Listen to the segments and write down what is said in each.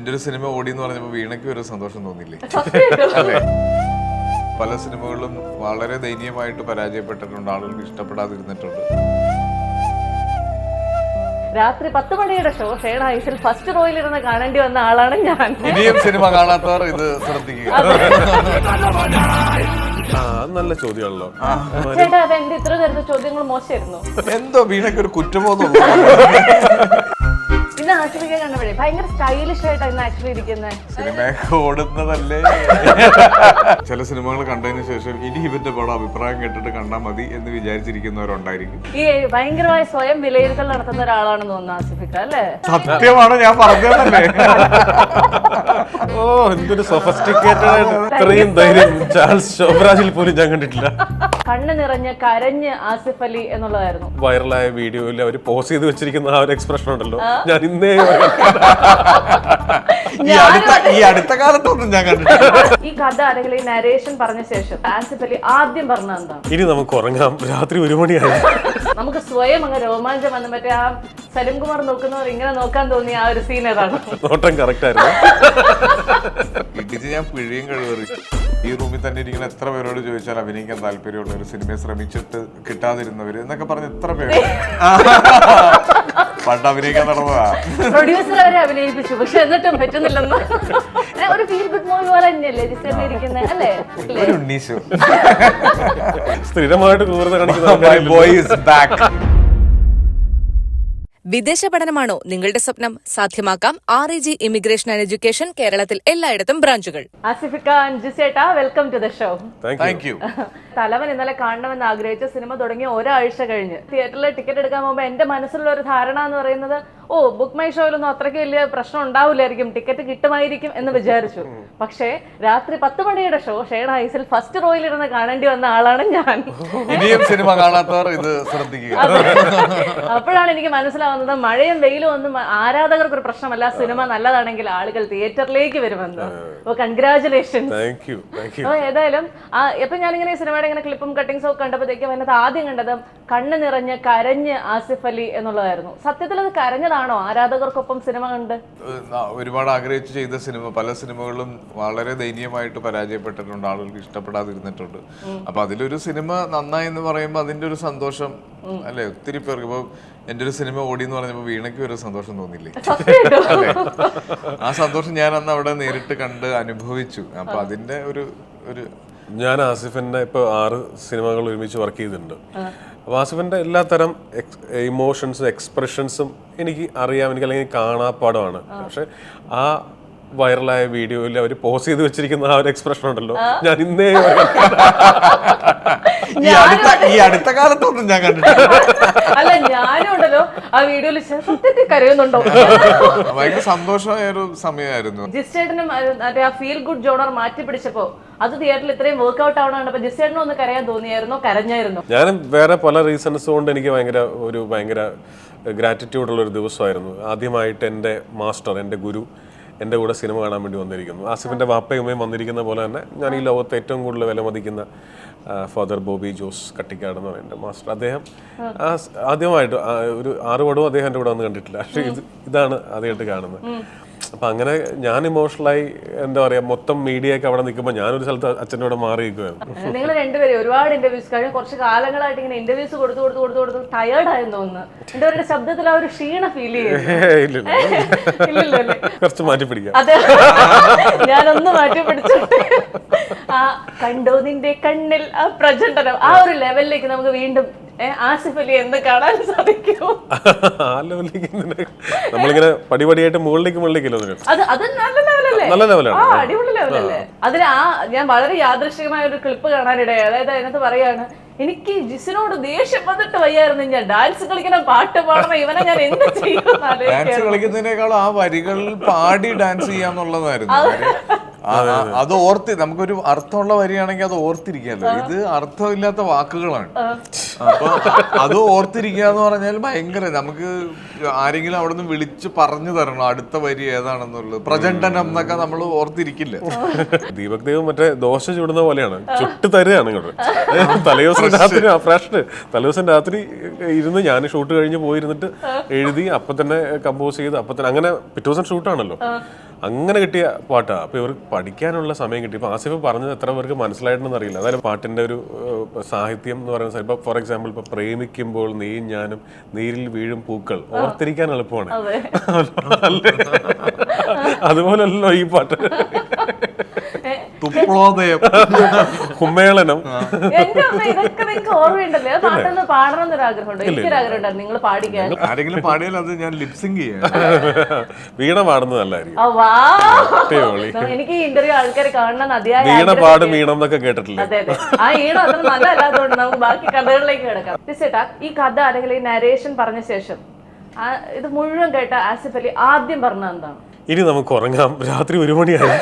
എൻ്റെ ഒരു സിനിമ ഓടി എന്ന് പറഞ്ഞപ്പോൾ വീണയ്ക്ക് ഒരു സന്തോഷം തോന്നില്ലേ? അല്ലേ? പല സിനിമകളിലും വളരെ ദയനീയമായിട്ട് പരാജയപ്പെട്ടിട്ടുണ്ട്, ആളുകൾക്ക് ഇഷ്ടപ്പെടാതിരുന്നിട്ടുണ്ട്. രാത്രി 10 മണിയുടെ ഷോ ഷെയ്ഡ് ഹൈസിൽ ഫസ്റ്റ് റോയിൽ ഇരുന്ന് കാണേണ്ടി വന്ന ആളാണ് ഞാൻ. ഇനിയും സിനിമ കാണാത്തവർ ഇത് ശ്രദ്ധിക്കുക. നല്ല ചോദ്യമാണല്ലോ ചേട്ടാ, അത് എന്റെ ഇത്ര തരത്തെ ചോദ്യങ്ങൾ മോശമായിരുന്നു. എന്തോ വീണയ്ക്ക് ഒരു കുറ്റബോധം. ഇന്ന് ആശ്വസിക്കാൻ കണ്ടപ്പോഴേ ഭയങ്കര സ്റ്റൈലിഷ് ആയിട്ടാണ് ഇന്ന് ആക്ച്വലി ഇരിക്കുന്നത്. സിനിമയൊക്കെ ഓടുന്നതല്ലേ. ചില സിനിമകൾ കണ്ടതിന് ശേഷം ഇനി ഇവന്റെ പടം അഭിപ്രായം കേട്ടിട്ട് കണ്ടാൽ മതി എന്ന് വിചാരിച്ചിരിക്കുന്നവരുണ്ടായിരിക്കും. ഈ ഭയങ്കരമായ സ്വയം വിലയിരുത്തൽ നടത്തുന്ന ഒരാളാണെന്ന് തോന്നുന്നു ആസിഫിക്ക, അല്ലേ? സത്യമാണ്, ഞാൻ പറഞ്ഞതല്ലേ. ഓ, എന്തൊരു സൊഫസ്റ്റിക്കേറ്റഡ് ആയിട്ട് ഇത്രയും ധൈര്യം ചാൾസ് ശോഭരാജിൽ പോലും ഞാൻ കണ്ടിട്ടില്ല. കണ്ണ് നിറഞ്ഞ് കരഞ്ഞ് ആസിഫ് അലി എന്നുള്ളതായിരുന്നു വൈറലായ വീഡിയോയിൽ അവർ പോസ് ചെയ്ത് വെച്ചിരിക്കുന്ന ആ ഒരു എക്സ്പ്രഷൻ ഉണ്ടല്ലോ, ഞാൻ ഇന്നേ ഈ അടുത്ത കാലത്തൊന്നും ഞാൻ കണ്ടിട്ടില്ല. ഈ കഥ അല്ലെങ്കിൽ ഈ നരേഷൻ പറഞ്ഞ ശേഷം ആസിഫ് അലി ആദ്യം പറഞ്ഞ എന്താ? ഇനി നമുക്ക് ഉറങ്ങാം, രാത്രി 1 മണിയായി. നമുക്ക് സ്വയം അങ്ങ് രോമാഞ്ചം വന്നു. മറ്റേ ആ സലിം കുമാർ നോക്കുന്നവർ ഇങ്ങനെ നോക്കാൻ തോന്നിയ ആ ഒരു സീൻ ഏതാണ്? നോട്ടം കറക്റ്റ് ആയിരുന്നു. ഇടിച്ച് ഞാൻ പിഴയും കഴിവേറി. ഈ റൂമിൽ തന്നെ ഇരിക്കുന്ന എത്ര പേരോട് ചോദിച്ചാൽ അഭിനയിക്കാൻ താല്പര്യമുള്ള ഒരു സിനിമയെ ശ്രമിച്ചിട്ട് കിട്ടാതിരുന്നവര് എന്നൊക്കെ പറഞ്ഞ് എത്ര പേര് പണ്ട് അഭിനയിക്കാൻ നടന്നതാ. പ്രൊഡ്യൂസർ അവരെ അഭിനയിപ്പിച്ചു, പക്ഷെ എന്നിട്ടും പറ്റുന്നില്ലെന്ന്. ഒരു ഫീൽ ഗുഡ് മൂവി പോലെ തന്നെയല്ലേ ജിസേട്ടൻ ഇരിക്കുന്നത്, അല്ലേ? ഒരു ഉണ്ണീശോ സ്ഥിരമായിട്ട് ക്രൂരത കാണിക്കുന്ന വിദേശ പഠനമാണോ നിങ്ങളുടെ സ്വപ്നം? സാധ്യമാക്കാം RAG ഇമിഗ്രേഷൻ ആൻഡ് എഡ്യൂക്കേഷൻ. കേരളത്തിൽ എല്ലായിടത്തും ബ്രാഞ്ചുകൾ. ആസിഫിക്ക ജിസേട്ടാ, welcome to the show. Thank you. തലവൻ ഇന്നലെ കാണണമെന്ന് ആഗ്രഹിച്ച സിനിമ തുടങ്ങി ഒരാഴ്ച കഴിഞ്ഞ് തിയേറ്ററിൽ ടിക്കറ്റ് എടുക്കാൻ പോകുമ്പോൾ എന്റെ മനസ്സിലുള്ള ഒരു ധാരണ എന്ന് പറയുന്നത്, ബുക്ക് മൈ ഷോയിലൊന്നും അത്രയ്ക്ക് വലിയ പ്രശ്നം ഉണ്ടാവില്ലായിരിക്കും, ടിക്കറ്റ് കിട്ടുമായിരിക്കും എന്ന് വിചാരിച്ചു. പക്ഷേ രാത്രി 10 മണിയുടെ ഷോ ഷെയ്ഡ് ഹൈസിൽ ഫസ്റ്റ് റോയിൽ ഇരുന്ന് കാണേണ്ടി വന്ന ആളാണ് ഞാൻ. ഇനിയും സിനിമ കാണാത്തവർ ഇത് ശ്രദ്ധിക്കുക. അപ്പോഴാണ് എനിക്ക് മനസ്സിലാവുന്നത് മഴയും വെയിലും ഒന്നും ആരാധകർക്ക് ഒരു പ്രശ്നമല്ല, സിനിമ നല്ലതാണെങ്കിൽ ആളുകൾ തിയേറ്ററിലേക്ക് വരുമെന്ന്. കൺഗ്രാചുലേഷൻസ്. ഏതായാലും ഇപ്പൊ ഞാനിങ്ങനെ സിനിമയുടെ ഇങ്ങനെ ക്ലിപ്പും കട്ടിങ്സും ഒക്കെ കണ്ടപ്പോഴത്തേക്കും അതിനകത്ത് ആദ്യം കണ്ടത് കണ്ണ് നിറഞ്ഞ് കരഞ്ഞ് ആസിഫ് അലി എന്നുള്ളതായിരുന്നു. സത്യത്തിൽ അത് കരഞ്ഞതാണോ ആരാധകർക്കൊപ്പം സിനിമ കണ്ട്? ഒരുപാട് ആഗ്രഹിച്ച് ചെയ്ത സിനിമ പല സിനിമകളിലും വളരെ ദയനീയമായിട്ട് പരാജയപ്പെട്ടിട്ടുണ്ട്, ആളുകൾക്ക് ഇഷ്ടപ്പെടാതിരുന്നിട്ടുണ്ട്. അപ്പൊ അതിലൊരു സിനിമ നന്നായി എന്ന് പറയുമ്പോൾ അതിന്റെ ഒരു സന്തോഷം അല്ലെ ഒത്തിരി പേർക്ക്. ഇപ്പൊ എൻ്റെ ഒരു സിനിമ ഓടി എന്ന് പറഞ്ഞപ്പോൾ വീണയ്ക്ക് ഒരു സന്തോഷം തോന്നില്ലേ? അല്ലേ? ആ സന്തോഷം ഞാൻ അന്ന് അവിടെ നേരിട്ട് കണ്ട് അനുഭവിച്ചു. അപ്പൊ അതിന്റെ ഒരു ഞാൻ ആസിഫിന്റെ ഇപ്പൊ 6 സിനിമകൾ ഒരുമിച്ച് വർക്ക് ചെയ്തിട്ടുണ്ട്. അപ്പോൾ ആസിഫിന്റെ എല്ലാ തരം ഇമോഷൻസും എക്സ്പ്രഷൻസും എനിക്ക് അറിയാം, എനിക്ക് അല്ലെങ്കിൽ കാണാപ്പാടമാണ്. പക്ഷെ ആ വൈറലായ വീഡിയോയിൽ അവർ പോസ് ചെയ്ത് വെച്ചിരിക്കുന്ന ആ ഒരു എക്സ്പ്രഷൻ ഉണ്ടല്ലോ, ഞാൻ ഇന്നേ ഈ അടുത്ത കാലത്തൊന്നും ഞാൻ കണ്ടിട്ടില്ല. അല്ല, ഞാനും ഉണ്ടല്ലോ ആ വീഡിയോയിൽ സത്യത്തിൽ കരയുന്നുണ്ടോ. ഭയങ്കര സന്തോഷമായ ഒരു സമയമായിരുന്നു. ജിസ്റ്റേട്ടനും മറ്റേ ആ ഫീൽ ഗുഡ് ജോണർ മാറ്റി പിടിച്ചപ്പോ അത് തിയേറ്ററിൽ ഇത്രയും വർക്ക്ഔട്ട് ആവണ ജിസ്റ്റേട്ടനും ഒന്ന് കരയാൻ തോന്നിയായിരുന്നോ? കരഞ്ഞായിരുന്നു? ഞാൻ വേറെ പല റീസൺസ് കൊണ്ട് എനിക്ക് ഭയങ്കര ഗ്രാറ്റിറ്റ്യൂഡ് ഉള്ള ഒരു ദിവസമായിരുന്നു. ആദ്യമായിട്ട് എൻ്റെ മാസ്റ്റർ, എൻ്റെ ഗുരു എൻ്റെ കൂടെ സിനിമ കാണാൻ വേണ്ടി വന്നിരിക്കുന്നു. ആസിഫിൻ്റെ വാപ്പയും ഉമ്മയും വന്നിരിക്കുന്ന പോലെ തന്നെ ഞാൻ ഈ ലോകത്ത് ഏറ്റവും കൂടുതൽ വിലമതിക്കുന്ന ഫാദർ ബോബി ജോസ് കട്ടിക്കാട് എന്ന് പറയുന്ന മാസ്റ്റർ, അദ്ദേഹം ആദ്യമായിട്ട് ഒരു 6 പടവും അദ്ദേഹം എൻ്റെ കൂടെ വന്ന് കണ്ടിട്ടില്ല. പക്ഷേ ഇതാണ് ആദ്യമായിട്ട് കാണുന്നത്. അപ്പം അങ്ങനെ ഞാൻ ഇമോഷണലായി, എന്താ പറയുക, മൊത്തം മീഡിയ ഒക്കെ അവിടെ നിൽക്കുമ്പോൾ ഞാനൊരു സ്ഥലത്ത് അച്ഛൻ്റെ കൂടെ മാറി നിൽക്കുമായിരുന്നു. നിങ്ങൾ രണ്ടുപേരും ഒരുപാട് ഇന്റർവ്യൂസ് കഴിഞ്ഞ കുറച്ച് കാലങ്ങളായിട്ട് ഇങ്ങനെ ഇന്റർവ്യൂസ് കൊടുത്തു ടയേർഡ് ആയെന്ന് തോന്നുന്നു. രണ്ടുപേരുടെ ശബ്ദത്തിൽ ആ ഒരു ക്ഷീണ ഫീൽ ചെയ്യുന്നു. കുറച്ച് മാറ്റി പിടിക്കാം. അതെ, ഞാനൊന്ന് മാറ്റി പിടിച്ചോട്ടെ. ആ കണ്ടോ നിന്റെ കണ്ണിൽ ആ പ്രചണ്ഡനം, ആ ഒരു ലെവലിലേക്ക് നമുക്ക് വീണ്ടും ആസിഫ് അലി എന്ത് കാണാൻ സാധിക്കും? ആ ലെവലിലേക്ക് നമ്മളിങ്ങനെ പടിപടിയായിട്ട് മുകളിലേക്കല്ലോ. അത് നല്ല ലെവലല്ലേ? നല്ല ലെവലാണ്, അടിപൊളി ലെവലല്ലേ? അതിന് ഞാൻ വളരെ യാദൃശ്ചികമായ ഒരു ക്ലിപ്പ് കാണാനിടയായി. അതായത് അതിനകത്ത് പറയാണ്, എനിക്ക് ജിസിനോട് ദേഷ്യം വന്നിട്ട് വയ്യായിരുന്നു, ഞാൻ ഡാൻസ് കളിക്കണം, പാട്ട് പാടണം, ഇവനെ ഞാൻ എന്ത് ചെയ്യും? ഡാൻസ് കളിക്കുന്നതിനേക്കാളും ആ വരികൾ പാടി ഡാൻസ് ചെയ്യാന്നുള്ളതായിരുന്നു. അത് നമുക്കൊരു അർത്ഥമുള്ള വരിയാണെങ്കിൽ അത് ഓർത്തിരിക്കാമല്ലോ. ഇത് അർത്ഥമില്ലാത്ത വാക്കുകളാണ്. അപ്പൊ അത് ഓർത്തിരിക്കുക എന്ന് പറഞ്ഞാൽ ഭയങ്കര, നമുക്ക് ആരെങ്കിലും അവിടെ നിന്ന് വിളിച്ച് പറഞ്ഞു തരണം അടുത്ത വരി ഏതാണെന്നുള്ളത്. പ്രചണ്ഡനം എന്നൊക്കെ നമ്മൾ ഓർത്തിരിക്കില്ല. ദീപക് ദേവ് മറ്റേ ദോശ ചുടുന്ന പോലെയാണ്, ചുട്ട് തരുകയാണ് ഇങ്ങോട്ട്. തലേദിവസം രാത്രി ഇരുന്ന് ഞാൻ ഷൂട്ട് കഴിഞ്ഞ് പോയിരുന്നിട്ട് എഴുതി, അപ്പം തന്നെ കമ്പോസ് ചെയ്ത്, അപ്പം തന്നെ അങ്ങനെ പിറ്റേ ദിവസം ഷൂട്ടാണല്ലോ. അങ്ങനെ കിട്ടിയ പാട്ടാണ്. അപ്പോൾ ഇവർക്ക് പഠിക്കാനുള്ള സമയം കിട്ടി. ഇപ്പോൾ ആസിഫ് പറഞ്ഞത് എത്ര പേർക്ക് മനസ്സിലായിട്ടുണ്ടെന്ന് അറിയില്ല. അതായത് പാട്ടിൻ്റെ ഒരു സാഹിത്യം എന്ന് പറയുന്ന ഇപ്പോൾ ഫോർ എക്സാമ്പിൾ ഇപ്പോൾ പ്രേമിക്കുമ്പോൾ നീയും ഞാനും നീരിൽ വീഴും പൂക്കൾ ഓർത്തിരിക്കാൻ എളുപ്പമാണ്. അതുപോലല്ലോ ഈ പാട്ട്. കുമ്മേളനം. എന്റെ അമ്മ ഇതൊക്കെ നിങ്ങൾക്ക് ഓർമ്മയുണ്ടല്ലേ? ആ പാട്ടൊന്ന് പാടണം എന്നൊരു ആഗ്രഹമുണ്ട്. എനിക്കൊരാഗ്രഹം ഉണ്ടായിരുന്നു നിങ്ങൾ പാടിക്കാൻ. ആരെങ്കിലും പാടിയാൽ അത് ഞാൻ ലിപ്സിംഗ് ചെയ്യാം. വീണ പാടുന്നത് നല്ലതായിരിക്കും. എനിക്ക് ഈ ഇന്റർവ്യൂ ആൾക്കാർ കാണണം അതിയായ വീണ പാടും വീണം എന്നൊക്കെ കേട്ടിട്ടില്ല. അതെ അതെ, ആ ഈണം അത്ര നല്ലതല്ലാത്തതുകൊണ്ട് നമുക്ക് ബാക്കി കഥകളിലേക്ക് കിടക്കാം. ചേട്ടാ, ഈ കഥ അല്ലെങ്കിൽ ഈ നരേഷൻ പറഞ്ഞ ശേഷം ഇത് മുഴുവൻ കേട്ട ആസിഫ് അലി ആദ്യം പറഞ്ഞത് എന്താണ്? ഇനി നമുക്ക് ഉറങ്ങാം, രാത്രി 1 മണിയായി.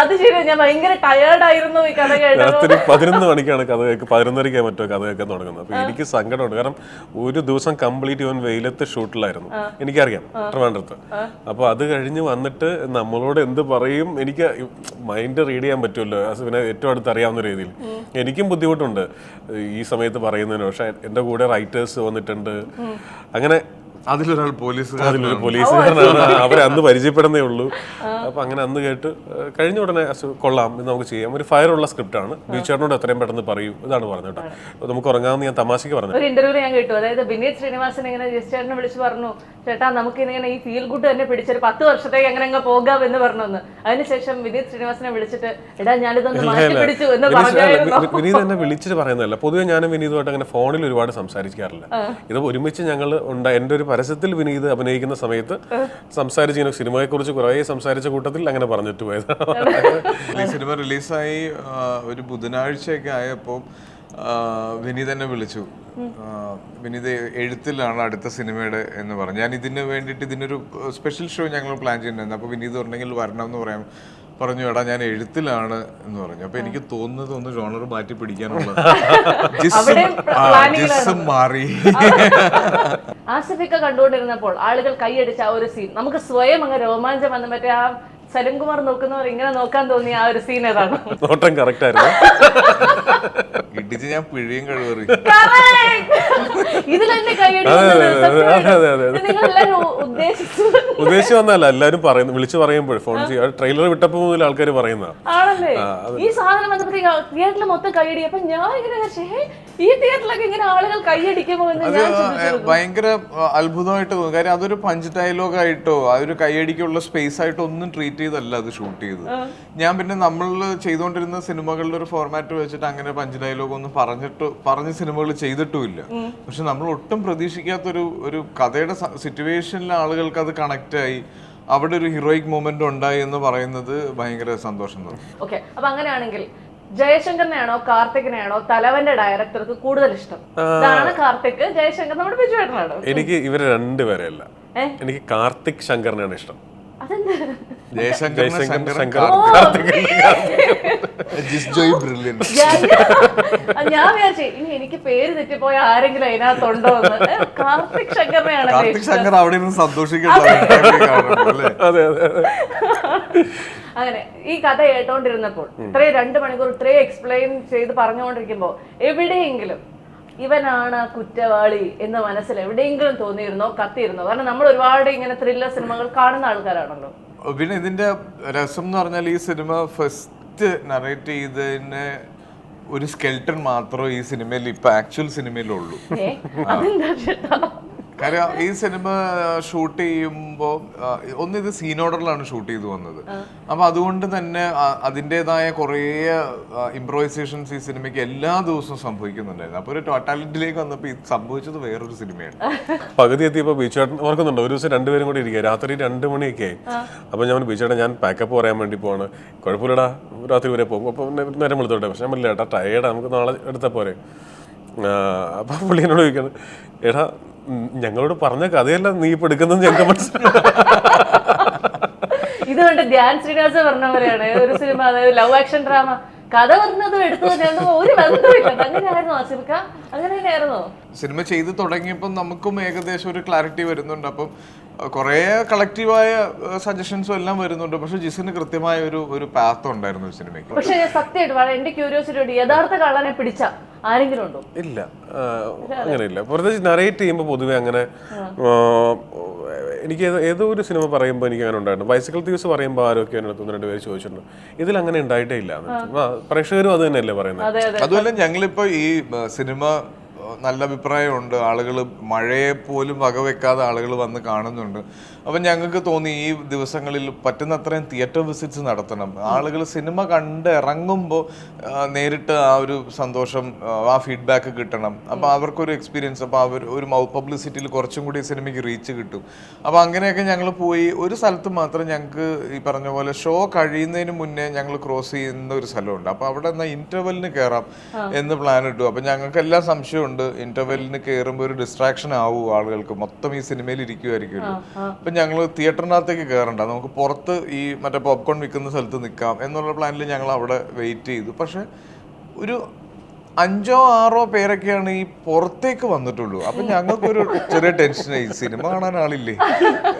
അത് ശരി, ഞാൻ ഭയങ്കര ടയേർഡായിരുന്നു ഈ കഥ കേട്ടത്. രാത്രി 11 മണിക്കാണ് കഥ 11:30 മറ്റോ കഥ കേൾക്കാൻ തുടങ്ങുന്നത്. അപ്പൊ എനിക്ക് സങ്കടമുണ്ട്. കാരണം ഒരു ദിവസം കംപ്ലീറ്റ് ഇവൻ വെയിലത്ത് ഷൂട്ടിലായിരുന്നു. എനിക്കറിയാം, ട്രിവാൻഡ്രത്ത്. അപ്പൊ അത് കഴിഞ്ഞ് വന്നിട്ട് നമ്മളോട് എന്ത് പറയും, എനിക്ക് മൈൻഡ് റീഡ് ചെയ്യാൻ പറ്റുമല്ലോ, പിന്നെ ഏറ്റവും അടുത്ത് അറിയാവുന്ന രീതിയിൽ. എനിക്കും ബുദ്ധിമുട്ടുണ്ട് ഈ സമയത്ത് പറയുന്നതിന്. പക്ഷെ എൻ്റെ കൂടെ റൈറ്റേഴ്സ് വന്നിട്ടുണ്ട്. അങ്ങനെ അതിലൊരു പോലീസുകാരനാണ്. അവരെ അന്ന് പരിചയപ്പെടുന്നേ ഉള്ളൂ. അപ്പൊ അങ്ങനെ അന്ന് കേട്ട് കഴിഞ്ഞ ഉടനെ കൊള്ളാം, ഇത് നമുക്ക് ചെയ്യാം, ഒരു ഫയറുള്ള സ്ക്രിപ്റ്റാണ്, ബീച്ചേട്ടനോട് എത്രയും പെട്ടെന്ന് പറയൂ, ഇതാണ് പറഞ്ഞത് കേട്ടോ. നമുക്ക് ഉറങ്ങാമെന്ന് ഞാൻ തമാശയ്ക്ക് പറഞ്ഞു. ഒരു ഇന്റർവ്യൂ ഞാൻ കേട്ടു, അതായത് വിനീത് ശ്രീനിവാസൻ ഇങ്ങനെ ജസ്റ്റേട്ടനെ വിളിച്ച് പറഞ്ഞു, ചേട്ടാ നമുക്ക് ഇങ്ങനെ ഈ ഫീൽ ഗുഡ് തന്നെ പിടിച്ചൊരു 10 വർഷത്തേക്ക് അങ്ങനെ അങ്ങ് പോകാം എന്ന് പറഞ്ഞു. അതിനുശേഷം വിനീത് ശ്രീനിവാസനെ വിളിച്ചിട്ട് എടാ ഞാനിതൊന്ന് മാറ്റി പിടിച്ചു എന്ന് പറഞ്ഞായിരുന്നു. വിനീത് എന്നെ വിളിച്ചിട്ട് പറയുന്നതല്ല. പൊതുവെ ഞാനും വിനീതുമായിട്ട് അങ്ങനെ ഫോണിൽ ഒരുപാട് സംസാരിക്കാറില്ല. ഇത് ഒരുമിച്ച് ഞങ്ങൾ എൻ്റെ ഒരു പരസ്യത്തിൽ വിനീത് അഭിനയിക്കുന്ന സമയത്ത് സംസാരിച്ചിങ്ങനെ സിനിമയെ കുറിച്ച് കുറെ സംസാരിച്ച കൂട്ടത്തിൽ അങ്ങനെ പറഞ്ഞിട്ട് പോയത്. ഈ സിനിമ റിലീസായി ഒരു ബുധനാഴ്ചയൊക്കെ ആയപ്പോൾ വിനീത് എന്നെ വിളിച്ചു. വിനീത് എഴുത്തിലാണ് അടുത്ത സിനിമയുടെ എന്ന് പറഞ്ഞു. ഞാൻ ഇതിന് വേണ്ടിയിട്ട് ഇതിനൊരു സ്പെഷ്യൽ ഷോ ഞങ്ങൾ പ്ലാൻ ചെയ്യുന്നുണ്ടായിരുന്നു. അപ്പോൾ വിനീത് ഉണ്ടെങ്കിൽ വരണം എന്ന് പറഞ്ഞു. എടാ ഞാൻ എഴുത്തിലാണ് എന്ന് പറഞ്ഞു. അപ്പൊ എനിക്ക് തോന്നുന്നത് ഒന്ന് ജോണർ മാറ്റി പിടിക്കാനുള്ള മാറി. ആസിഫിക്ക കണ്ടുകൊണ്ടിരുന്നപ്പോൾ ആളുകൾ കൈയടിച്ച ആ ഒരു സീൻ നമുക്ക് സ്വയം അങ്ങ് രോമാഞ്ചം വന്ന മറ്റേ ആ സലൻകുമാർ നോക്കുന്നവർ ഇങ്ങനെ നോക്കാൻ തോന്നിയ ആ ഒരു സീൻ ഏതാണ്? നോട്ടം കറക്റ്റ് ആയിരുന്നു. ഇടിച്ച് ഞാൻ പിഴയും കഴിവേറി ഇതിലെന്നെ കൈയടി ഉദ്ദേശിച്ചു വന്നല്ല, എല്ലാരും പറയുന്നു, വിളിച്ചു പറയുമ്പോൾ ഫോൺ ചെയ്യുക. ട്രെയിലർ വിട്ടപ്പോ മുതൽ ആൾക്കാർ പറയുന്ന ആണല്ലേ ഈ സാധനം വന്നപ്പോഴത്തേക്ക് തിയേറ്ററിൽ മൊത്തം കൈയടി. അപ്പൊ ഞാൻ ഇങ്ങനെ ഈ തിയേറ്ററിലൊക്കെ ഇങ്ങനെ ആളുകൾ കൈയടിക്കുമോ എന്ന് ഞാൻ ഭയങ്കര അത്ഭുതമായിട്ട് തോന്നി. കാര്യം അതൊരു പഞ്ച് ഡയലോഗ് ആയിട്ടോ അതൊരു കൈയടിക്കുള്ള സ്പേസ് ആയിട്ടോ ഒന്നും ട്രീറ്റ് ചെയ്തല്ല അത് ഷൂട്ട് ചെയ്തത്. ഞാൻ പിന്നെ നമ്മൾ ചെയ്തുകൊണ്ടിരുന്ന സിനിമകളുടെ ഒരു ഫോർമാറ്റ് വെച്ചിട്ട് അങ്ങനെ പഞ്ച് ഡയലോഗ് ഒന്നും പറഞ്ഞ സിനിമകൾ ചെയ്തിട്ടുമില്ല. പക്ഷെ നമ്മൾ ഒട്ടും പ്രതീക്ഷിക്കാത്തൊരു കഥയുടെ സിറ്റുവേഷനിലെ ആളുകൾക്ക് അത് കണക്ട് ആയി, അവിടെ ഒരു ഹീറോയിക് മൊമെന്റ് ഉണ്ടായി എന്ന് പറയുന്നത് ഭയങ്കര സന്തോഷം തോന്നി. ഓക്കെ, അപ്പൊ അങ്ങനെയാണെങ്കിൽ ജയശങ്കറിനെയാണോ കാർത്തികിനെയാണോ തലവന്റെ ഡയറക്ടർക്ക് കൂടുതൽ ഇഷ്ടം? ഇതാണ് കാർത്തിക്, ജയശങ്കർ നമ്മുടെ ബിജുവേട്ടനാണോ? എനിക്ക് ഇവരെ രണ്ടുപേരെയല്ല, എനിക്ക് കാർത്തിക് ശങ്കറിനാണ് ഇഷ്ടം. ഞാൻ വിചാരിച്ചു ഇനി എനിക്ക് പേര് തെറ്റിപ്പോയ ആരെങ്കിലും അതിനകത്തുണ്ടോ എന്ന്. കാർത്തിക് ശങ്കറിനെയാണ് അവിടെ ഇരുന്ന് സന്തോഷിക്കണം. അങ്ങനെ ഈ കഥ കേട്ടോണ്ടിരുന്നപ്പോൾ ഇത്രയും 2 മണിക്കൂർ ഇത്രയും എക്സ്പ്ലെയിൻ ചെയ്ത് പറഞ്ഞുകൊണ്ടിരിക്കുമ്പോ എവിടെയെങ്കിലും ഇവനാണ് കുറ്റവാളി എന്ന് മനസ്സിൽ എവിടെയെങ്കിലും തോന്നിയിരുന്നോ, കത്തിയിരുന്നോ? കാരണം നമ്മൾ ഒരുപാട് ഇങ്ങനെ ത്രില്ലർ സിനിമകൾ കാണുന്ന ആൾക്കാരാണല്ലോ. പിന്നെ ഇതിന്റെ രസം എന്ന് പറഞ്ഞാൽ ഈ സിനിമ ഫസ്റ്റ് നറേറ്റ് ചെയ്തതിന് ഒരു സ്കെൽട്ടൺ മാത്രമേ ഈ സിനിമയിൽ ഇപ്പൊ ആക്ച്വൽ സിനിമയിലുള്ളൂ. കാര്യം ഈ സിനിമ ഷൂട്ട് ചെയ്യുമ്പോൾ ഇത് സീൻ ഓർഡറിലാണ് ഷൂട്ട് ചെയ്തു വന്നത്. അപ്പൊ അതുകൊണ്ട് തന്നെ അതിൻ്റെതായ കുറേ ഇംപ്രൂവൈസേഷൻസ് ഈ സിനിമയ്ക്ക് എല്ലാ ദിവസവും സംഭവിക്കുന്നുണ്ടായിരുന്നു. അപ്പൊ ഒരു ടോട്ടാലിറ്റിയിലേക്ക് വന്നപ്പോൾ ഇത് സംഭവിച്ചത് വേറൊരു സിനിമയാണ്. പകുതി എത്തിയപ്പോൾ ബീച്ചേട്ടൻ ഓർക്കുന്നുണ്ടോ, ഒരു ദിവസം 2 പേരും കൂടി ഇരിക്കുക, രാത്രി 2 മണിയൊക്കെ ആയി. അപ്പൊ ഞാൻ ബീച്ചേട്ടൻ ഞാൻ പാക്കപ്പ് പറയാൻ വേണ്ടി പോവാണ്, കുഴപ്പമില്ലടാ രാത്രി വരെ പോകും, അപ്പൊ നേരം വിളിച്ചോട്ടെ. പക്ഷെ ഞാൻ പറഞ്ഞില്ല ഏട്ടാ ടയേർഡാ, നമുക്ക് നാളെ എടുത്താൽ പോരെ. അപ്പൊ പുള്ളി എന്നോട് ചോദിക്കാണ്, എടാ ഞങ്ങളോട് പറഞ്ഞ കഥയല്ല നീ ഇപ്പൊ എടുക്കുന്നത് ഞങ്ങൾക്ക് മനസ്സിലായി. ഇതുകൊണ്ട് ധ്യാൻ ശ്രീനിവാസൻ പറഞ്ഞ പോലെയാണ് ഒരു സിനിമ, അതായത് ലവ് ആക്ഷൻ ഡ്രാമ, കഥ പറഞ്ഞതും എടുത്തതും ഒരു ബന്ധമില്ല. അങ്ങനെയായിരുന്നു ആസിഫിക്ക? അങ്ങനെ തന്നെയായിരുന്നോ? സിനിമ ചെയ്ത് തുടങ്ങിയപ്പോൾ നമുക്കും ഏകദേശം ഒരു ക്ലാരിറ്റി വരുന്നുണ്ട്. അപ്പം കുറേ കളക്റ്റീവായ സജഷൻസും എല്ലാം വരുന്നുണ്ട്. പക്ഷെ ജിസിന് കൃത്യമായ ഒരു പാത്ത് ഉണ്ടായിരുന്നു സിനിമയ്ക്ക്. പക്ഷെ സത്യമായിട്ട് എന്റെ ക്യൂരിയോസിറ്റി യഥാർത്ഥ കള്ളനെ പിടിച്ച ആരെങ്കിലും ഉണ്ടോ? ഇല്ല, അങ്ങനെയില്ല. പ്രത്യേകിച്ച് നറേറ്റ് ചെയ്യുമ്പോൾ പൊതുവെ അങ്ങനെ എനിക്ക് ഏതോ ഒരു സിനിമ പറയുമ്പോൾ എനിക്ക് അങ്ങനെ ഉണ്ടായിരുന്നു. ബൈസിക്കിൾ തീവ്സ് പറയുമ്പോൾ ആരൊക്കെ എൻ്റെ അടുത്ത് 2 പേര് ചോദിച്ചിട്ടുണ്ട്. ഇതിൽ അങ്ങനെ ഉണ്ടായിട്ടേ ഇല്ല. പ്രേക്ഷകരും അത് തന്നെയല്ലേ പറയുന്നത്. അതുമല്ല ഞങ്ങളിപ്പോ ഈ സിനിമ നല്ല അഭിപ്രായമുണ്ട്, ആളുകൾ മഴയെ പോലും വകവെക്കാതെ ആളുകൾ വന്ന് കാണുന്നുണ്ട്. അപ്പം ഞങ്ങൾക്ക് തോന്നി ഈ ദിവസങ്ങളിൽ പറ്റുന്നത്രയും തിയേറ്റർ വിസിറ്റ്സ് നടത്തണം. ആളുകൾ സിനിമ കണ്ട് ഇറങ്ങുമ്പോൾ നേരിട്ട് ആ ഒരു സന്തോഷം, ആ ഫീഡ്ബാക്ക് കിട്ടണം. അപ്പോൾ അവർക്കൊരു എക്സ്പീരിയൻസ്, അപ്പോൾ അവർ ഒരു മൗത്ത് പബ്ലിസിറ്റിയിൽ കുറച്ചും കൂടി സിനിമയ്ക്ക് റീച്ച് കിട്ടും. അപ്പോൾ അങ്ങനെയൊക്കെ ഞങ്ങൾ പോയി. ഒരു സ്ഥലത്ത് മാത്രം ഞങ്ങൾക്ക് ഈ പറഞ്ഞ പോലെ ഷോ കഴിയുന്നതിന് മുന്നേ ഞങ്ങൾ ക്രോസ് ചെയ്യുന്ന ഒരു സ്ഥലമുണ്ട്. അപ്പോൾ അവിടെ എന്നാൽ ഇന്റർവെല്ലിന് കയറാം എന്ന് പ്ലാൻ ഇട്ടു. അപ്പോൾ ഞങ്ങൾക്ക് എല്ലാം സംശയമുണ്ട്, ഇന്റർവെല്ലിന് കയറുമ്പോൾ ഒരു ഡിസ്ട്രാക്ഷൻ ആവും ആളുകൾക്ക്, മൊത്തം ഈ സിനിമയിൽ ഇരിക്കുമായിരിക്കുമല്ലോ. അപ്പം ഞങ്ങൾ തിയേറ്ററിനകത്തേക്ക് കയറണ്ട, നമുക്ക് പുറത്ത് ഈ മറ്റേ പോപ്കോൺ വിൽക്കുന്ന സ്ഥലത്ത് നിൽക്കാം എന്നുള്ള പ്ലാനിൽ ഞങ്ങൾ അവിടെ വെയിറ്റ് ചെയ്തു. പക്ഷെ ഒരു 5 or 6 പേരൊക്കെയാണ് ഈ പുറത്തേക്ക് വന്നിട്ടുള്ളൂ. അപ്പം ഞങ്ങൾക്കൊരു ചെറിയ ടെൻഷനായി, സിനിമ കാണാൻ ആളില്ലേ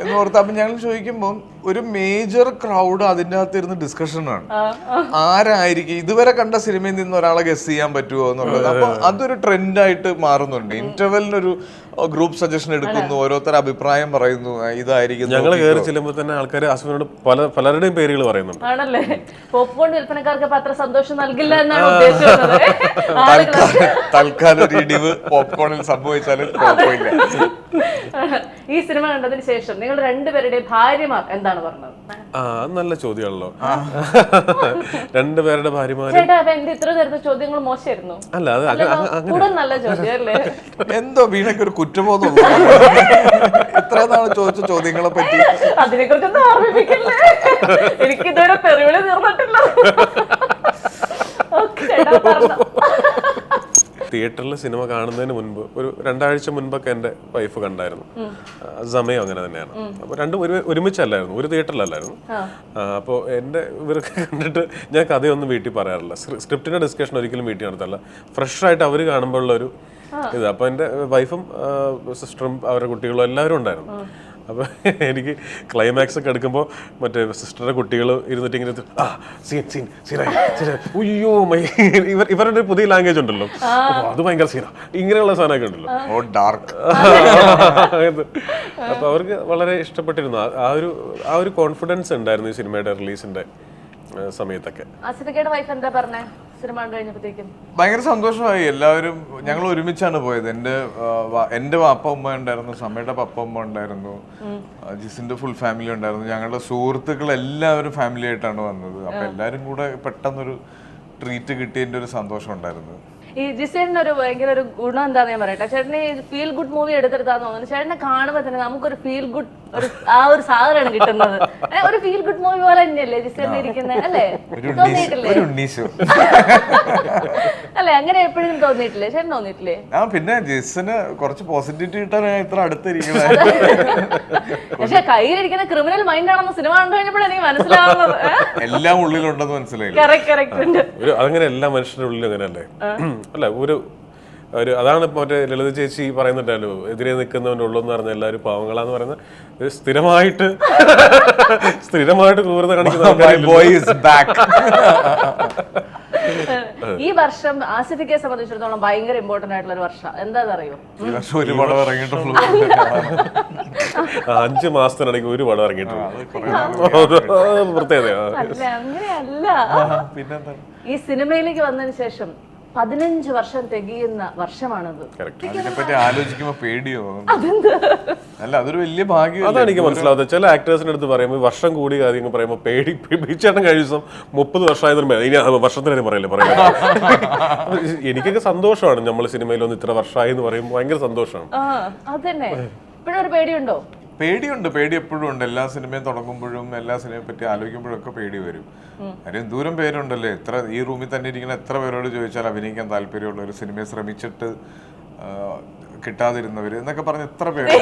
എന്ന് ഓർത്ത്. അപ്പം ഞങ്ങൾ ചോദിക്കുമ്പോൾ ഒരു മേജർ ക്രൗഡ് അതിൻ്റെ അകത്ത് ഇരുന്ന് ഡിസ്കഷനാണ്, ആരായിരിക്കും ഇതുവരെ കണ്ട സിനിമയിൽ നിന്ന് ഒരാളെ ഗസ് ചെയ്യാൻ പറ്റുമോ എന്നുള്ളത്. അപ്പൊ അതൊരു ട്രെൻഡായിട്ട് മാറുന്നുണ്ട്. ഇന്റർവെല്ലിനൊരു ഗ്രൂപ്പ് സജഷൻ എടുക്കുന്നു, ഓരോരുത്തർ അഭിപ്രായം പറയുന്നു, ഇതായിരിക്കും. ഞങ്ങൾ കയറി ചെല്ലുമ്പോൾ തന്നെ ആൾക്കാർ അസുവിനോട് പലരുടെയും പേരുകൾ പറയുന്നുണ്ട്. ആണല്ലേ? പോപ്കോൺ വിൽപ്പനക്കാർക്ക് അത്ര സന്തോഷം നൽകില്ല എന്നാണ് ഉദ്ദേശിച്ചത്. തൽക്കാലം ഒരു ഇടിവ് പോപ്കോണിൽ സംഭവിച്ചാലും കുഴപ്പമില്ല. ഈ സിനിമ കണ്ടതിന് ശേഷം നിങ്ങൾ 2 പേരുടെ ഭാര്യമാർ എന്താണ് പറഞ്ഞത്? നല്ല ചോദ്യമാണല്ലോ. 2 പേരുടെ ഭാര്യമാര്. ചേട്ടാ, അപ്പൊ എന്റെ ഇത്ര നേരത്തെ ചോദ്യങ്ങൾ മോശമായിരുന്നു. അല്ല, അത് കൂടുതൽ നല്ല ചോദ്യം അല്ലേ? എന്തോ വീണയ്ക്ക് ഒരു കുറ്റബോധം ഇത്ര നാളെ ചോദിച്ച ചോദ്യങ്ങളെ പറ്റി അതിനെ കുറിച്ചൊന്നും ഓർമ്മിപ്പിക്കല്ലേ, എനിക്ക് ഇതുവരെ തെറിവിളി തീർന്നിട്ടില്ല. തിയേറ്ററിൽ സിനിമ കാണുന്നതിന് മുൻപ് ഒരു 2 ആഴ്ച മുൻപൊക്കെ എൻ്റെ വൈഫ് കണ്ടായിരുന്നു. സമയം അങ്ങനെ തന്നെയാണ്. അപ്പോൾ രണ്ടും ഒരുമിച്ചല്ലായിരുന്നു, ഒരു തിയേറ്ററിലല്ലായിരുന്നു. അപ്പോൾ എൻ്റെ ഇവരൊക്കെ കണ്ടിട്ട് ഞാൻ കഥയൊന്നും വീട്ടിൽ പറയാറില്ല. സ്ക്രിപ്റ്റിൻ്റെ ഡിസ്കഷൻ ഒരിക്കലും വീട്ടിൽ നടത്തല്ല. ഫ്രഷായിട്ട് അവർ കാണുമ്പോൾ ഉള്ളൊരു ഇത്. അപ്പോൾ എൻ്റെ വൈഫും സിസ്റ്ററും അവരുടെ കുട്ടികളും എല്ലാവരും ഉണ്ടായിരുന്നു. അപ്പോൾ എനിക്ക് ക്ലൈമാക്സ് ഒക്കെ എടുക്കുമ്പോൾ മറ്റേ സിസ്റ്ററുടെ കുട്ടികൾ ഇരുന്നിട്ട് ഇങ്ങനെ ഉയ്യോ ഇവരുടെ ഒരു പുതിയ ലാംഗ്വേജ് ഉണ്ടല്ലോ, അത് ഭയങ്കര സീനാ, ഇങ്ങനെയുള്ള സാധനമൊക്കെ ഉണ്ടല്ലോ, ഡാർക്ക്. അപ്പോൾ അവർക്ക് വളരെ ഇഷ്ടപ്പെട്ടിരുന്നു. ആ ഒരു കോൺഫിഡൻസ് ഉണ്ടായിരുന്നു ഈ സിനിമയുടെ റിലീസിന്റെ സമയത്തൊക്കെ. ആസിഫിക്കയുടെ വൈഫ് എന്താ പറഞ്ഞേ സിനിമ കഴിഞ്ഞപ്പോഴത്തേക്കും? ഭയങ്കര സന്തോഷമായി. എല്ലാവരും ഞങ്ങൾ ഒരുമിച്ചാണ് പോയത്. എൻ്റെ വാപ്പ ഉമ്മ ഉണ്ടായിരുന്നു, സമയുടെ പപ്പ ഉമ്മ ഉണ്ടായിരുന്നു, ജിസിന്റെ ഫുൾ ഫാമിലി ഉണ്ടായിരുന്നു, ഞങ്ങളുടെ സുഹൃത്തുക്കൾ എല്ലാവരും ഫാമിലി ആയിട്ടാണ് വന്നത്. അപ്പൊ എല്ലാരും കൂടെ പെട്ടെന്നൊരു ട്രീറ്റ് കിട്ടിയതിന്റെ ഒരു സന്തോഷം ഉണ്ടായിരുന്നു. ഈ ജിസേലിന് ഒരു ഭയങ്കര ഒരു ഗുണം എന്താന്ന് ഞാൻ പറയട്ടെ, ചേട്ടന് ഫീൽ ഗുഡ് മൂവി എടുത്തെടുത്താന്ന് തോന്നുന്നു. ചേട്ടനെ കാണുമ്പോൾ തന്നെ നമുക്കൊരു ഫീൽ ഗുഡ് ആ ഒരു സാധനമാണ് കിട്ടുന്നത്. ഒരു ഫീൽ ഗുഡ് മൂവി പോലെ തന്നെയല്ലേ ജിസേലിന് ഇരിക്കുന്നത്, അല്ലേ? തോന്നിയിട്ടില്ലേ? അല്ലെ, അങ്ങനെ എപ്പോഴും തോന്നിയിട്ടില്ലേ? ചേട്ടൻ തോന്നിയിട്ടില്ലേ? പിന്നെ ജിസിന് കുറച്ച് പോസിറ്റിവിറ്റി കിട്ടാൻ ഇത്ര അടുത്തിരിക്കുന്നത്. പക്ഷെ കയ്യിലിരിക്കുന്ന ക്രിമിനൽ മൈൻഡ് ആണെന്ന് സിനിമ കണ്ടു കഴിഞ്ഞപ്പോൾ എനിക്ക് മനസ്സിലാവുന്നത്. എല്ലാം ഉള്ളിലുണ്ടെന്ന് മനസ്സിലായി. അതങ്ങനെ എല്ലാ മനുഷ്യരുടെ ഉള്ളിലും അങ്ങനെയല്ലേ? അല്ല, ഒരു അതാണ് മറ്റേ ലളിത ചേച്ചി പറയുന്നുണ്ടല്ലോ, എതിരെ നിൽക്കുന്നവൻ്റെ ഉള്ളെന്ന് പറഞ്ഞ എല്ലാവരും പാവങ്ങളാന്ന് പറയുന്നത്. സ്ഥിരമായിട്ട് ക്രൂരത കാണിക്കുന്ന ഈ വർഷം ആസിഫിക്കെ സംബന്ധിച്ചിടത്തോളം ഭയങ്കര ഇമ്പോർട്ടന്റ് ആയിട്ടുള്ള ഒരു വർഷം എന്താണെന്നറിയോ? ഈ വർഷം ഒരു പടം ഇറങ്ങിയിട്ടുള്ളൂ. 5 മാസത്തിനിടയ്ക്ക് ഒരു പടം ഇറങ്ങിയിട്ടുള്ളൂ. പ്രത്യേകത അങ്ങനെയല്ല. ഈ സിനിമയിലേക്ക് വന്നതിന് ശേഷം 15 വർഷം തികയുന്ന വർഷമാണത്. അതിനെപ്പറ്റി ആലോചിക്കുമ്പോ പേടിയോ? അല്ല, അതൊരു വലിയ ഭാഗ്യം. അതാണ് എനിക്ക് മനസ്സിലാവുന്നത്. ചില ആക്ടേഴ്സിന്റെ അടുത്ത് പറയുമ്പോൾ വർഷം കൂടി കാര്യങ്ങൾ പറയുമ്പോൾ പേടിച്ചേട്ടൻ കഴിഞ്ഞ ദിവസം 30 വർഷമായതിന് ഇനി വർഷത്തിന് പറയില്ല. എനിക്കൊക്കെ സന്തോഷമാണ് നമ്മൾ സിനിമയിലൊന്ന് ഇത്ര വർഷമായി എന്ന് പറയുമ്പോൾ ഭയങ്കര സന്തോഷമാണ്. അതന്നെ. ഇപ്പോഴും ഒരു പേടിയുണ്ടോ? പേടി എപ്പോഴും ഉണ്ട്. എല്ലാ സിനിമയും തുടങ്ങുമ്പോഴും എല്ലാ സിനിമയെ പറ്റി ആലോചിക്കുമ്പോഴും ഒക്കെ പേടി വരും. കാര്യം ദൂരം പേരുണ്ടല്ലേ, ഈ റൂമിൽ തന്നെ ഇരിക്കുന്ന എത്ര പേരോട് ചോദിച്ചാൽ അഭിനയിക്കാൻ താല്പര്യമുള്ള ഒരു സിനിമയെ ശ്രമിച്ചിട്ട് കിട്ടാതിരുന്നവര് എന്നൊക്കെ പറഞ്ഞ് എത്ര പേര്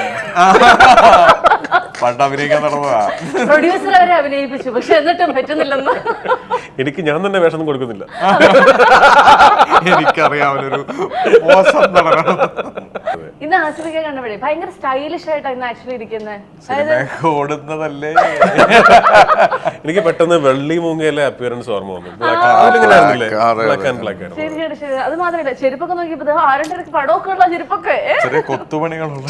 പണ്ട് അഭിനയിക്കാൻ നടന്നതാ. പ്രൊഡ്യൂസർ അവരെ അഭിനയിപ്പിച്ചു, പക്ഷെ എന്നിട്ടും പറ്റുന്നില്ലെന്ന്. എനിക്ക് ഞാൻ തന്നെ വേഷം കൊടുക്കുന്നില്ല. എനിക്കറിയാം അവനൊരു മോശം നടക്കണം. ഇന്ന് ആസിഫിക്ക കണ്ടപ്പോഴേ ഭയങ്കര സ്റ്റൈലിഷ് ആയിട്ടാണ് ഇന്ന് ആക്ച്വലി ഇരിക്കുന്നത്. സിനിമയൊക്കെ ഓടുന്നതല്ലേ. എനിക്ക് പെട്ടെന്ന് വെള്ളി മൂങ്ങയിലെ അപ്പിയറൻസ് ഓർമ്മ വന്നു. ശരി ശരി. അത് മാത്രമല്ല ചെരുപ്പൊക്കെ നോക്കിയപ്പോ ആരുടെ പടമൊക്കെ ഉള്ള ചെരുപ്പൊക്കെ, ചെറിയ കൊത്തുപണികളുള്ള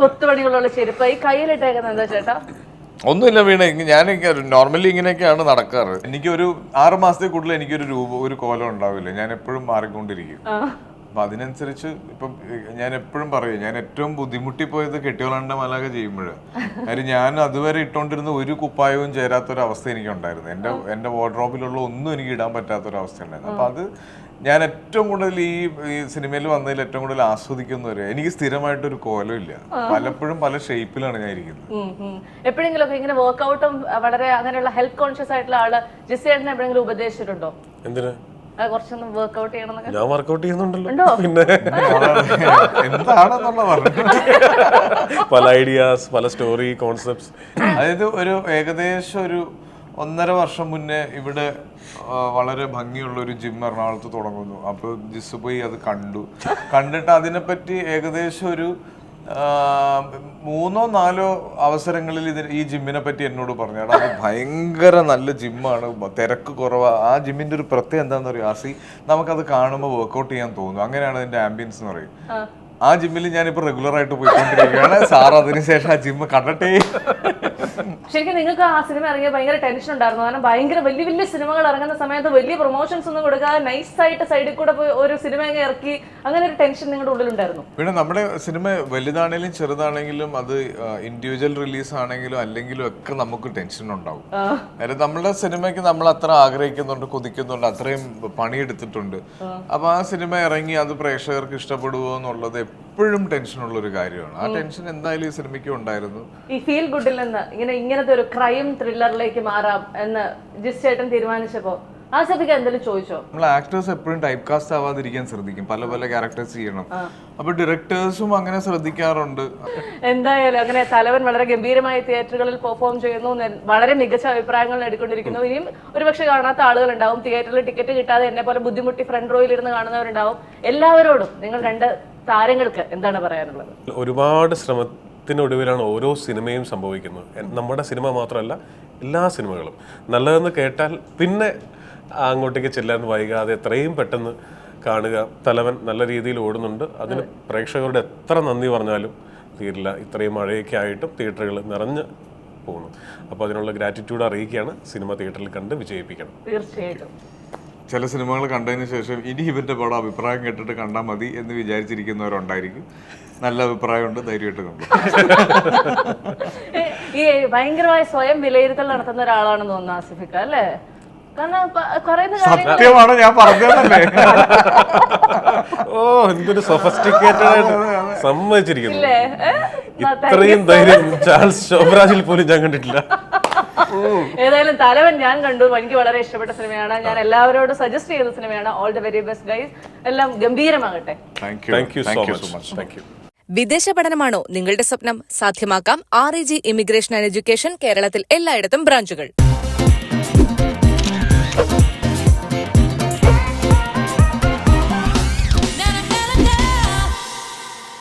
കൊത്തുപണികളുള്ള ചെരുപ്പ് ഈ കയ്യിലിട്ടേക്കുന്നത് എന്താ ചേട്ടാ? ഒന്നുമില്ല വീണ, ഞാൻ നോർമലി ഇങ്ങനെയൊക്കെയാണ് നടക്കാറ്. എനിക്കൊരു 6 മാസത്തിൽ കൂടുതൽ എനിക്കൊരു ഒരു കോലം ഉണ്ടാവില്ല. ഞാൻ എപ്പോഴും മാറിക്കൊണ്ടിരിക്കും. അപ്പൊ അതിനനുസരിച്ച് ഇപ്പം ഞാൻ എപ്പോഴും പറയും, ഞാൻ ഏറ്റവും ബുദ്ധിമുട്ടിപ്പോയത് കെട്ടിയോളണ്ട മലാക ചെയ്യുമ്പോഴാണ്. കാര്യം ഞാൻ അതുവരെ ഇട്ടോണ്ടിരുന്ന ഒരു കുപ്പായവും ചേരാത്തൊരവസ്ഥ എനിക്കുണ്ടായിരുന്നു. എൻ്റെ വാർഡ്രോബിലുള്ള ഒന്നും എനിക്ക് ഇടാൻ പറ്റാത്തൊരവസ്ഥ ഉണ്ടായിരുന്നു. അപ്പൊ അത് ഞാൻ ഏറ്റവും കൂടുതൽ ഈ സിനിമയിൽ വന്നതിൽ ഏറ്റവും കൂടുതൽ ആസ്വദിക്കുന്നവരെ, എനിക്ക് സ്ഥിരമായിട്ടൊരു കോലമില്ല. പലപ്പോഴും പല ഷേപ്പിലാണ് ഞാൻ ഇരിക്കുന്നത്. എപ്പോഴെങ്കിലും ഇങ്ങനെ വർക്ക്ഔട്ടും വളരെ അങ്ങനെയുള്ള ഹെൽത്ത് കോൺഷ്യസ് ആയിട്ടുള്ള ആള് ജിസേട്ടനെ എപ്പോഴെങ്കിലും ഉപദേശിച്ചിട്ടുണ്ടോ? എന്തിനാ? കുറച്ചൊന്നും വർക്ക്ഔട്ട് ചെയ്യണം. ഞാൻ വർക്ക്ഔട്ട് ചെയ്യുന്നുണ്ടല്ലോ. പിന്നെ എന്താണെന്നുള്ള പറഞ്ഞു പല ഐഡിയാസ്, പല സ്റ്റോറി കോൺസെപ്റ്റ്സ്. അതായത് ഒരു ഏകദേശം ഒരു 1.5 വർഷം മുന്നേ ഇവിടെ വളരെ ഭംഗിയുള്ള ഒരു ജിം എറണാകുളത്ത് തുടങ്ങുന്നു. അപ്പോൾ ജിസ് പോയി അത് കണ്ടിട്ട് അതിനെപ്പറ്റി ഏകദേശം ഒരു 3 or 4 അവസരങ്ങളിൽ ഈ ജിമ്മിനെ പറ്റി എന്നോട് പറഞ്ഞു. അത് ഭയങ്കര നല്ല ജിമ്മാണ്, തിരക്ക് കുറവാ. ആ ജിമ്മിന്റെ ഒരു പ്രത്യേകത എന്താണെന്ന് അറിയാം ആസി, നമുക്കത് കാണുമ്പോൾ വർക്ക്ഔട്ട് ചെയ്യാൻ തോന്നും. അങ്ങനെയാണ് അതിന്റെ ആംബിയൻസ് എന്ന് പറയും. ആ ജിമ്മിൽ ഞാനിപ്പോ റെഗുലർ ആയിട്ട് പോയിക്കൊണ്ടിരിക്കുകയാണ്. സാർ അതിനുശേഷം ആ ജിമ്മ് കണ്ടട്ടെ. ശരിക്കും നിങ്ങൾക്ക് ആ സിനിമ ഇറങ്ങിയ ഭയങ്കര ടെൻഷൻ ഉണ്ടായിരുന്നു. കാരണം ഭയങ്കര വലിയ വലിയ സിനിമകൾ ഇറങ്ങുന്ന സമയത്ത് വലിയ പ്രൊമോഷൻസ് ഒന്നും കൊടുക്കാതെ നൈസായിട്ട് സൈഡിൽ കൂടെ പോയി ഒരു സിനിമ ഇറക്കി, അങ്ങനെ ഒരു ടെൻഷൻ നിങ്ങളുടെ ഉള്ളിലുണ്ടായിരുന്നു? പിന്നെ നമ്മുടെ സിനിമ വലുതാണെങ്കിലും ചെറുതാണെങ്കിലും അത് ഇൻഡിവിജ്വൽ റിലീസ് ആണെങ്കിലും അല്ലെങ്കിലും ഒക്കെ നമുക്ക് ടെൻഷൻ ഉണ്ടാവും. അതായത് നമ്മുടെ സിനിമയ്ക്ക് നമ്മൾ അത്ര ആഗ്രഹിക്കുന്നുണ്ട്, കൊതിക്കുന്നുണ്ട്, അത്രയും പണിയെടുത്തിട്ടുണ്ട്. അപ്പൊ ആ സിനിമ ഇറങ്ങി അത് പ്രേക്ഷകർക്ക് ഇഷ്ടപ്പെടുവോ എന്നുള്ളത് എപ്പോഴും ടെൻഷനുള്ള ഒരു കാര്യമാണ്. ആ ടെൻഷൻ എന്തായാലും ഈ സിനിമയ്ക്ക് ഉണ്ടായിരുന്നു. ഈ ഫീൽ ഗുഡിൽ നിന്ന് ഇങ്ങനത്തെ ഒരു ക്രൈം ത്രില്ലറിലേക്ക് മാറാം എന്ന് ജിസ് ചേട്ടൻ തീരുമാനിച്ചപ്പോ ആസിഫിക്ക എന്തെങ്കിലും ചോദിച്ചോ? നമ്മൾ ആക്ടേഴ്സ് എപ്പോഴും ടൈപ്പ് കാസ്റ്റ് ആവാതിരിക്കാൻ ശ്രദ്ധിക്കും, പല പല ക്യാരക്ടേഴ്സ് ചെയ്യണം. അപ്പൊ ഡയറക്ടേഴ്സും അങ്ങനെ ശ്രദ്ധിക്കാറുണ്ട്. എന്തായാലും അങ്ങനെ തലവൻ വളരെ ഗംഭീരമായി തിയേറ്ററുകളിൽ പെർഫോം ചെയ്യുന്നു, വളരെ മികച്ച അഭിപ്രായങ്ങൾ നേടിക്കൊണ്ടിരിക്കുന്നു. ഇനിയും ഒരുപക്ഷെ കാണാത്ത ആളുകൾ ഉണ്ടാവും, തിയേറ്ററിൽ ടിക്കറ്റ് കിട്ടാതെ എന്നെ പോലെ ബുദ്ധിമുട്ടി ഫ്രണ്ട് റോയിൽ ഇരുന്ന് കാണുന്നവരുണ്ടാവും. എല്ലാവരോടും നിങ്ങൾ 2 താരങ്ങൾക്ക് എന്താണ് പറയാനുള്ളത്? ഒരുപാട് ശ്രമത്തിനൊടുവിലാണ് ഓരോ സിനിമയും സംഭവിക്കുന്നത്. നമ്മുടെ സിനിമ മാത്രമല്ല, എല്ലാ സിനിമകളും നല്ലതെന്ന് കേട്ടാൽ പിന്നെ അങ്ങോട്ടേക്ക് ചെല്ലാൻ വൈകാതെ എത്രയും പെട്ടെന്ന് കാണുക. തലവൻ നല്ല രീതിയിൽ ഓടുന്നുണ്ട്. അതിന് പ്രേക്ഷകരുടെ എത്ര നന്ദി പറഞ്ഞാലും തീരില്ല. ഇത്രയും മഴയൊക്കെ ആയിട്ടും തിയേറ്ററുകൾ നിറഞ്ഞ് പോകുന്നു. അപ്പോൾ അതിനുള്ള ഗ്രാറ്റിറ്റ്യൂഡ് അറിയിക്കുകയാണ്. സിനിമ തിയേറ്ററിൽ കണ്ട് വിജയിപ്പിക്കണം. തീർച്ചയായിട്ടും. ചില സിനിമകൾ കണ്ടതിന് ശേഷം ഇനി ഇവന്റെ പടം അഭിപ്രായം കേട്ടിട്ട് കണ്ടാൽ മതി എന്ന് വിചാരിച്ചിരിക്കുന്നവരുണ്ടായിരിക്കും. നല്ല അഭിപ്രായമുണ്ട്, ധൈര്യമായിട്ട് കണ്ടു. ഈ ഭയങ്കരമായ സ്വയം വിലയിരുത്തൽ നടത്തുന്ന ഒരാളാണെന്ന് തോന്നുന്നു ആസിഫിക്ക, അല്ലേ? സത്യമാണ് ഞാൻ പറഞ്ഞതല്ലേ. ഓ, എന്തൊരു സൊഫിസ്റ്റിക്കേറ്റഡ് ആയിട്ട് സമ്മതിച്ചിരിക്കുന്നു. ഇത്രയും ധൈര്യം ചാൾസ് ശോഭരാജിൽ പോലും ഞാൻ കണ്ടിട്ടില്ല. ഏതായാലും തലവൻ ഞാൻ കണ്ടു, എനിക്ക് വളരെ ഇഷ്ടപ്പെട്ട സിനിമയാണ്. ഞാൻ എല്ലാവരോടും സജസ്റ്റ് ചെയ്ത സിനിമയാണ്. All the very best guys. എല്ലാം ഗംഭീരമാകട്ടെ. Thank you so much. Thank you. വിദേശ പഠനമാണോ നിങ്ങളുടെ സ്വപ്നം? സാധ്യമാക്കാം REG ഇമിഗ്രേഷൻ ആൻഡ് എഡ്യൂക്കേഷൻ. കേരളത്തിൽ എല്ലായിടത്തും ബ്രാഞ്ചുകൾ.